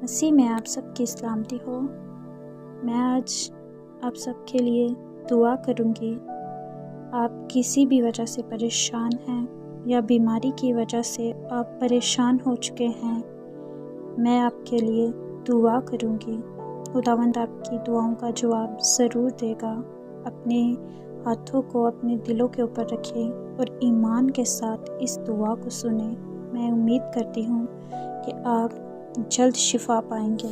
مسیح میں آپ سب کی سلامتی ہو۔ میں آج آپ سب کے لیے دعا کروں گی۔ آپ کسی بھی وجہ سے پریشان ہیں یا بیماری کی وجہ سے آپ پریشان ہو چکے ہیں، میں آپ کے لیے دعا کروں گی۔ خداوند آپ کی دعاؤں کا جواب ضرور دے گا۔ اپنے ہاتھوں کو اپنے دلوں کے اوپر رکھیں اور ایمان کے ساتھ اس دعا کو سنیں۔ میں امید کرتی ہوں کہ آپ جلد شفا پائیں گے۔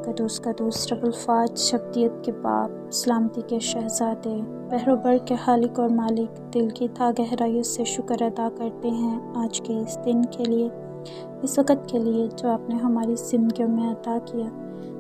قدوس قدوس رب الفاظ، شبدیت کے باپ، سلامتی کے شہزادے، بحر و بر کے خالق اور مالک، دل کی تھا گہرائیوں سے شکر ادا کرتے ہیں آج کے اس دن کے لیے، اس وقت کے لیے جو آپ نے ہماری زندگیوں میں عطا کیا۔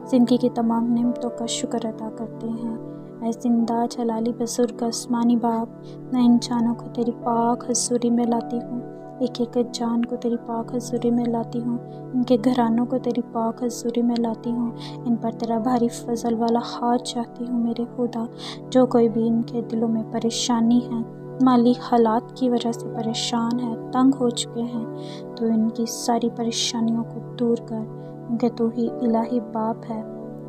زندگی کی تمام نعمتوں کا شکر ادا کرتے ہیں۔ اے زندہ جلالی بزرگ آسمانی باپ، میں ان جانوں کو تیری پاک حضوری میں لاتی ہوں، ایک ایک جان کو تیری پاک حضوری میں لاتی ہوں، ان کے گھرانوں کو تیری پاک حضوری میں لاتی ہوں۔ ان پر تیرا بھاری فضل والا ہاتھ چاہتی ہوں میرے خدا۔ جو کوئی بھی ان کے دلوں میں پریشانی ہے، مالی حالات کی وجہ سے پریشان ہے، تنگ ہو چکے ہیں، تو ان کی ساری پریشانیوں کو دور کر، کیونکہ تو ہی الہی باپ ہے۔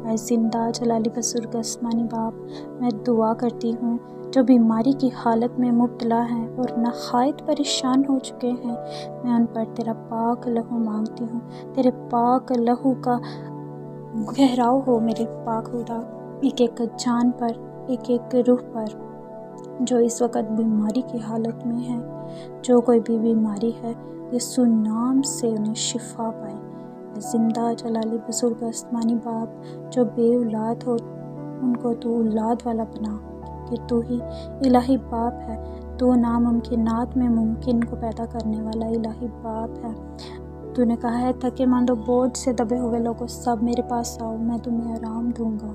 اے زندہ جلالی بزرگ آسمانی باپ، میں دعا کرتی ہوں جو بیماری کی حالت میں مبتلا ہیں اور نہایت پریشان ہو چکے ہیں، میں ان پر تیرا پاک لہو مانگتی ہوں۔ تیرے پاک لہو کا گہراؤ ہو میرے پاک خدا، ایک ایک جان پر، ایک ایک روح پر جو اس وقت بیماری کی حالت میں ہے۔ جو کوئی بھی بیماری ہے، یسوع نام سے انہیں شفا پائے۔ زندہ جلالی بزرگ آسمانی باپ، جو بے اولاد ہو ان کو تو اولاد والا بنا، کہ تو ہی الہی باپ ہے۔ تو ناممکنات میں ممکن کو پیدا کرنے والا الہی باپ ہے۔ تو نے کہا ہے تھکے مند و بوجھ سے دبے ہوئے لوگوں سب میرے پاس آؤ، میں تمہیں آرام دوں گا۔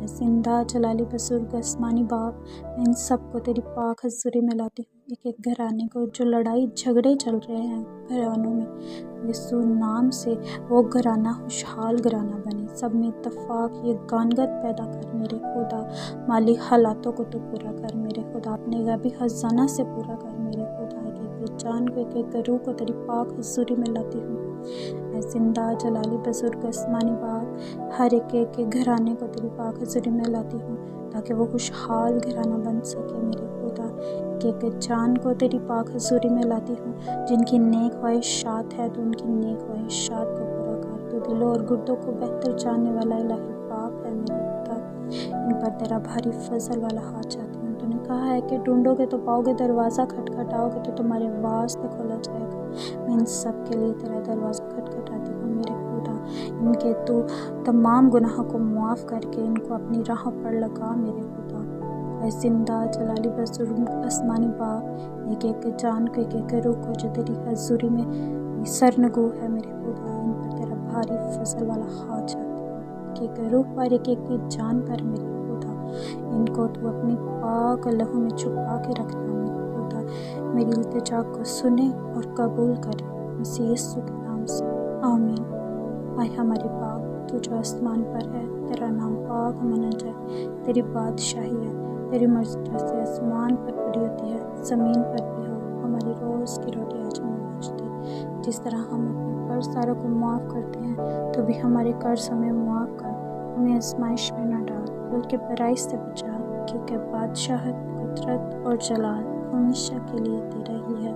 اے زندہ جلالی بزرگ آسمانی باپ، میں ان سب کو تیری پاک حضوری میں لاتی ہوں، ایک ایک گھرانے کو جو لڑائی جھگڑے چل رہے ہیں گھرانوں میں، یسوع نام سے وہ گھرانہ خوشحال گھرانہ بنے، سب میں اتفاق یگانگت پیدا کر میرے خدا۔ مالی حالاتوں کو تو پورا کر میرے خدا، اپنے غیبی خزانہ سے پورا کر میرے خدا۔ ایک ایک جان کو، ایک ایک روح کو تیری پاک حضوری میں لاتی ہوں۔ اے زندہ جلالی بزرگ آسمانی باپ، ہر ایک ایک گھرانے کو تیری پاک حضوری میں لاتی ہوں تاکہ وہ خوشحال گھرانہ بن سکے میرے خدا۔ ایک ایک جان کو تیری پاک حضوری میں لاتی ہوں، جن کی نیک خواہشات ہے تو ان کی نیک خواہشات کو پورا کر۔ تو دلوں اور گردوں کو بہتر جاننے والا الہی باپ ہے میرے خدا۔ ان پر تیرا بھاری فضل والا ہاتھ چاہتی ہوں۔ تو نے کہا ہے کہ ڈھونڈو گے تو پاؤ گے، دروازہ کھٹکھٹاؤ گے تو تمہارے واسطے کھولا جائے گا۔ میں ان سب کے لیے تیرا دروازہ کھٹکھٹاتی ہوں میرے خدا۔ ان کے تو تمام گناہوں کو معاف کر کے ان کو اپنی راہ پر لگا میرے خدا۔ اے زندہ جلالی بزرگ آسمانی باپ، ایک ایک جان کو، ایک ایک روح کو جو تیری حضوری میں سرنگو ہے میرے خدا، ان پر تیرا بھاری فضل والا ہاتھ چاہتی ہوں، ایک ایک روح پر، ایک ایک جان پر میرے خدا۔ ان کو تو اپنی پاک لہو میں چھپا کے رکھنا میرے خدا۔ میری التجا کو سنے اور قبول کرے، مسیح یسوع کے نام سے، آمین۔ اے ہمارے باپ، تو جو آسمان پر ہے، تیرا نام پاک مانا جائے، تیری بادشاہی ہے، تیری مرضی جیسے آسمان پر پوری ہوتی ہے زمین پر بھی ہو۔ ہماری روز کی روٹی آج ہمیں بخش دے، جس طرح ہم اپنے قرض داروں کو معاف کرتے ہیں، تو بھی ہمارے قرض ہمیں معاف کر، ہمیں آزمائش میں نہ ڈال بلکہ برائی سے بچا، کیونکہ بادشاہت، قدرت اور جلال ہمیشہ کے لیے تیرا ہی ہے۔